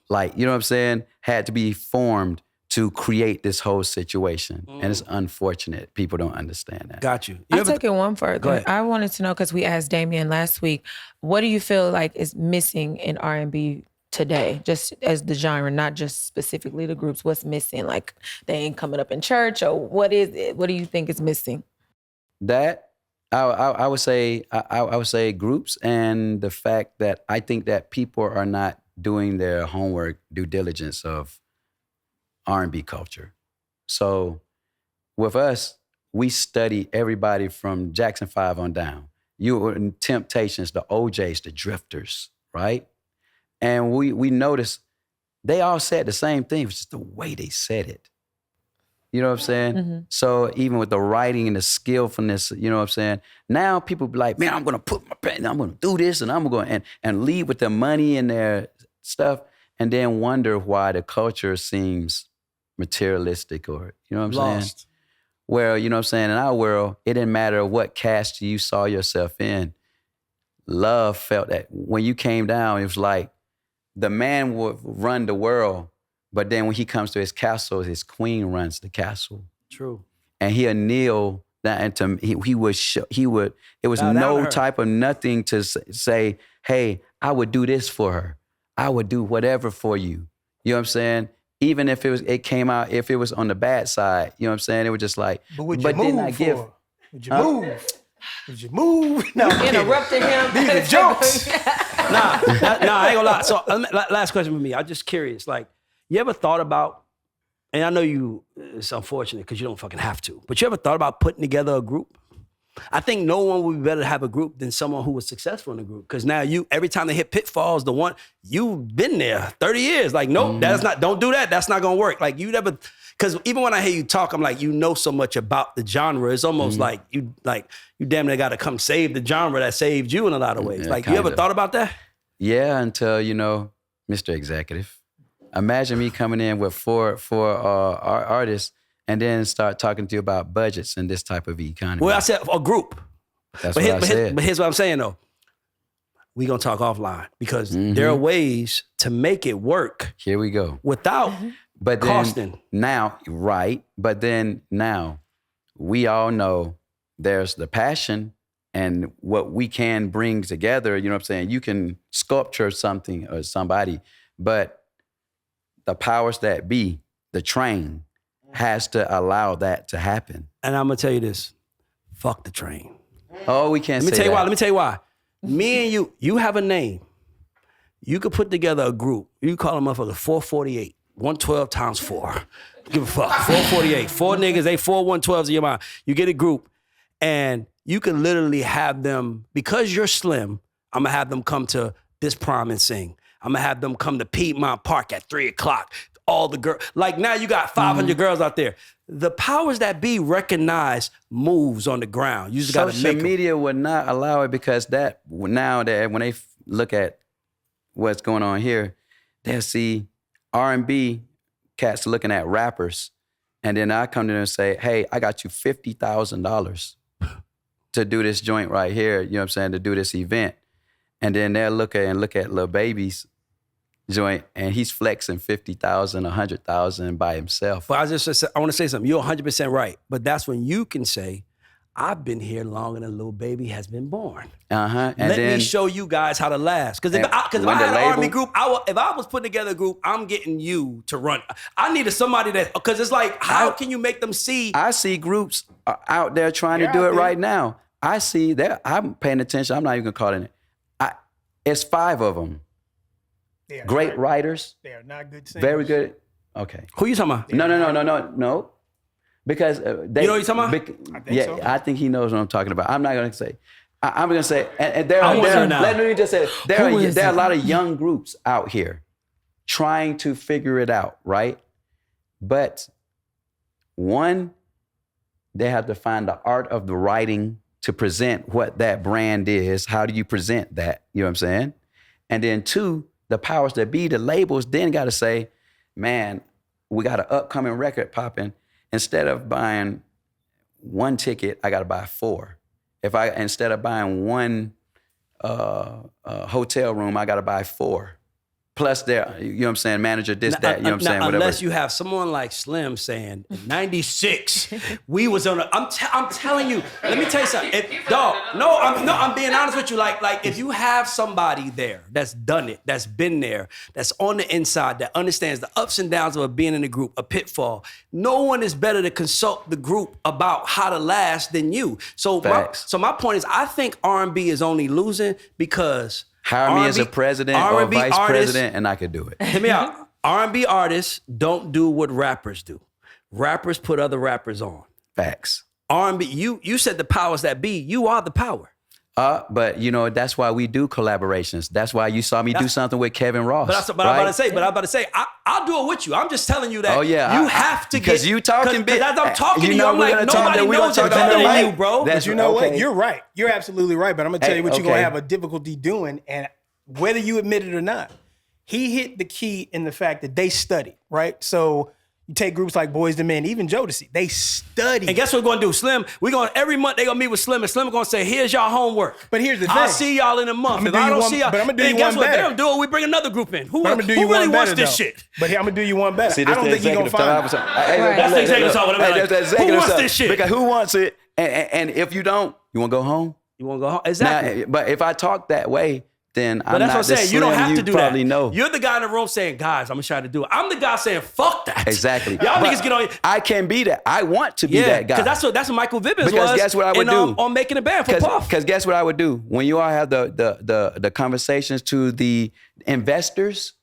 like, you know what I'm saying, had to be formed to create this whole situation. And it's unfortunate people don't understand that. Got you. I'll take it one Go further. ahead. I wanted to know, because we asked Damien last week, what do you feel like is missing in R&B today, just as the genre, not just specifically the groups? What's missing? Like they ain't coming up in church, or what is it? What do you think is missing? That I would say I would say groups, and the fact that I think that people are not doing their homework, due diligence of R&B culture. So with us, we study everybody from Jackson 5 on down. You were in Temptations, the OJs, the Drifters, right? And we noticed they all said the same thing, it's just the way they said it. You know what I'm saying? So even with the writing and the skillfulness, you know what I'm saying? Now people be like, man, I'm gonna put my pen, I'm gonna do this, and I'm gonna and leave with their money and their stuff, and then wonder why the culture seems materialistic or, you know what I'm saying? Lost. Where, you know what I'm saying, in our world, it didn't matter what caste you saw yourself in. Love felt that when you came down, it was like the man would run the world, but then when he comes to his castle, his queen runs the castle. True. And he'll kneel down and he would, it was Bow down to no her. type of nothing to say, hey, I would do this for her. I would do whatever for you. You know what I'm saying? Even if it came out, if it was on the bad side, you know what I'm saying? It was just like, But would you but move didn't I for give? her? Would you move? Would you move? No, I'm kidding. Interrupting him. These are jokes. Nah, I ain't gonna lie. So last question for me. I'm just curious. Like, you ever thought about, and I know it's unfortunate because you don't fucking have to, but you ever thought about putting together a group? I think no one would be better to have a group than someone who was successful in the group. Because now every time they hit pitfalls, you've been there 30 years. Like, nope, don't do that. That's not gonna work. Like, you never, because even when I hear you talk, I'm like, you know so much about the genre. It's almost like you damn near gotta come save the genre that saved you in a lot of ways. Yeah, like, you ever thought about that? Yeah, until, Mr. Executive. Imagine me coming in with four artists and then start talking to you about budgets and this type of economy. Well, I said a group. That's what I said. But here's what I'm saying, though. We gonna talk offline because there are ways to make it work. Here we go. Without but then, costing. Now, right, but then now, we all know there's the passion and what we can bring together, you know what I'm saying? You can sculpture something or somebody, but the powers that be, the train, has to allow that to happen. And I'm gonna tell you this, fuck the train. Oh, we can't say that. Let me tell you why. Me and you have a name. You could put together a group. You call them motherfuckers 448, 112 times 4. Give a fuck, 448. 4 niggas, they 4 112s in your mind. You get a group and you can literally have them, because you're slim, I'm gonna have them come to this prom and sing. I'm gonna have them come to Piedmont Park at 3 o'clock. All the girls, like now you got 500 girls out there. The powers that be recognize moves on the ground. You just gotta Social make them. media would not allow it because now that when they look at what's going on here, they'll see R&B cats looking at rappers, and then I come to them and say, hey, I got you $50,000 to do this joint right here, you know what I'm saying, to do this event. And then they'll look at Lil Baby's joint, and he's flexing 50,000, 100,000 by himself. But I want to say something. You're 100% right. But that's when you can say, I've been here longer than Lil Baby has been born. And Let then, me show you guys how to last. Because if I had an army group, if I was putting together a group, I'm getting you to run. I needed somebody that, because it's like, how can you make them see? I see groups out there trying to do it right now. I see that. I'm paying attention. I'm not even calling it. It's 5 of them. Great writers. They are not good singers. Very good. Okay. Who you talking about? No. Because they, you know what you're talking about? I think he knows what I'm talking about. I'm not going to say. I'm going to say, and let me just say, there are a lot of young groups out here trying to figure it out, right? But one, they have to find the art of the writing to present what that brand is. How do you present that? You know what I'm saying? And then 2, the powers that be, the labels, then got to say, man, we got an upcoming record popping. Instead of buying 1 ticket, I got to buy 4. Instead of buying 1 hotel room, I got to buy 4. Plus, you know what I'm saying, manager this, that, you know what I'm saying, whatever. Unless you have someone like Slim saying, 96, we was on I'm telling you, let me tell you something. I'm being honest with you. Like if you have somebody there that's done it, that's been there, that's on the inside, that understands the ups and downs of being in a group, a pitfall, no one is better to consult the group about how to last than you. So my point is, I think R&B is only losing because hire me as a president or vice president, and I could do it. Hear me out. R&B artists don't do what rappers do. Rappers put other rappers on. Facts. R&B, you said the powers that be. You are the power. But that's why we do collaborations. That's why you saw me do something with Kevin Ross. But I'm about to say, I'll do it with you. I'm just telling you that. Oh yeah, you have to because you talking big. As I'm talking to you, I'm like, nobody knows it better than you, bro. But you know what? You're right. You're absolutely right. But I'm gonna tell you what you're gonna have a difficulty doing, and whether you admit it or not, he hit the key in the fact that they studied, right? So You take groups like Boyz II Men, even Jodeci, they study. And guess what we're gonna do, Slim? Every month they gonna meet with Slim, and Slim gonna say, "Here's y'all homework." But here's the thing: I'll see y'all in a month. If I don't see y'all, but I'm gonna do you guess one what? better. They don't do it. We bring another group in. Who But I'm gonna do you really one wants better, this though. shit? But I'm gonna do you one better. See, I don't think you're gonna find it. That's the executive talk. Who wants this shit? Because who wants it? And if you don't, you want to go home? You want to go home? Exactly. Now, but if I talk that way, then But I'm that's not what I'm saying. You don't have to do probably that. know. You're the guy in the room saying, "Guys, I'm gonna try to do it." I'm the guy saying, "Fuck that." Exactly. Y'all But niggas get on. I can be that. I want to be that guy. Because that's what Michael Vibbins was. Because guess what I would do? On Making a Band for Puff. Because guess what I would do? When you all have the conversations to the investors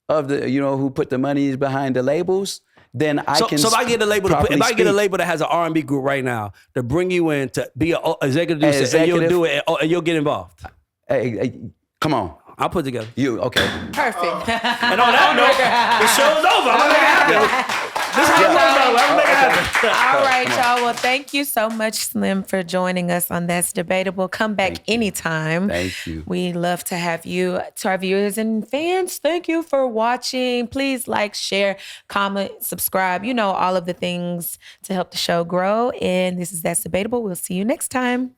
of the, who put the money behind the labels, then I can. So if I get a label, properly speak. that has an R&B group right now to bring you in to be an executive producer, and you'll do it, and you'll get involved. Hey, come on. I'll put it together. Okay. Perfect. And on that note, the show's over. I'm gonna make it happen. This is how it goes, by the way. I'm gonna make it happen. All right, y'all. Well, thank you so much, Slim, for joining us on That's Debatable. Come back anytime. Thank you. We love to have you. To our viewers and fans, thank you for watching. Please like, share, comment, subscribe. All of the things to help the show grow. And this is That's Debatable. We'll see you next time.